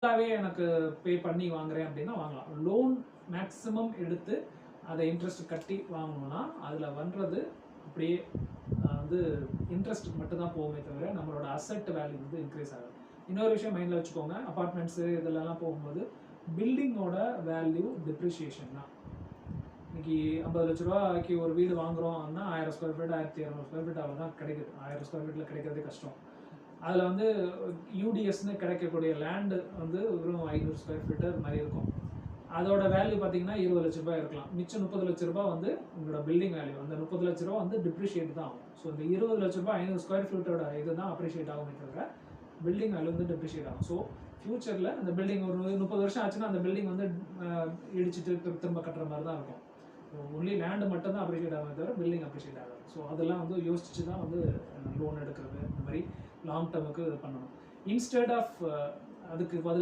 ஃபுல்லாகவே எனக்கு பே பண்ணி வாங்குறேன் அப்படின்னா வாங்கலாம். லோன் மேக்ஸிமம் எடுத்து அதை இன்ட்ரெஸ்ட் கட்டி வாங்கணும்னா அதில் பண்ணுறது அப்படியே வந்து இன்ட்ரெஸ்ட்டுக்கு மட்டும்தான் போகுமே தவிர நம்மளோட அசெட் வேல்யூ வந்து இன்க்ரீஸ் ஆகும். இன்னொரு விஷயம் மைண்டில் வச்சுக்கோங்க, அப்பார்ட்மெண்ட்ஸு இதெல்லாம் போகும்போது பில்டிங்கோட வேல்யூ டிப்ரிஷியேஷன் தான். இன்னைக்கு 50 லட்ச ரூபாய்க்கு ஒரு வீடு வாங்குறோம்னா 1000 ஸ்கொயர் ஃபீட் 1200 ஸ்கொயர் ஃபீட் அவ்வளோ தான் கிடைக்குது. 1000 ஸ்கொயர் ஃபீட்டில் கிடைக்கிறதே கஷ்டம். அதில் வந்து யூடிஎஸ்ன்னு கிடைக்கக்கூடிய லேண்டு வந்து வெறும் 500 ஸ்கொயர் ஃபீட்டு அது மாதிரி இருக்கும். அதோட வேல்யூ பார்த்தீங்கன்னா 20 லட்ச ரூபாய் இருக்கலாம். மிச்சம் 30 லட்ச ரூபாய் வந்து உங்களோட பில்டிங் வேல்யூ. அந்த 30 லட்ச ரூபா வந்து டிப்ரிஷியேட் தான் ஆகும். ஸோ இந்த 20 லட்ச ரூபாய் 500 ஸ்கொயர் ஃபீட்டோட இது தான் அப்ரிஷியேட் ஆகுமே தவிர பில்டிங் வேல்யூ வந்து டிப்ரிஷியேட் ஆகும். ஸோ ஃபியூச்சரில் அந்த பில்டிங் ஒரு 30 வருஷம் ஆச்சுன்னா அந்த பில்டிங் வந்து இடிச்சிட்டு திரும்ப கட்டுற மாதிரி தான் இருக்கும். ஒன்லி லேண்டு மட்டும் தான் அப்ரிஷியேட் ஆகுமே தவிர பில்டிங் அப்ரிஷியேட் ஆகாது. ஸோ அதெல்லாம் வந்து யோசிச்சு தான் வந்து லோன் எடுக்கிறது இந்த மாதிரி லாங் டேர்முக்கு பண்ணணும். இன்ஸ்டெட் ஆஃப் அதுக்கு பதில்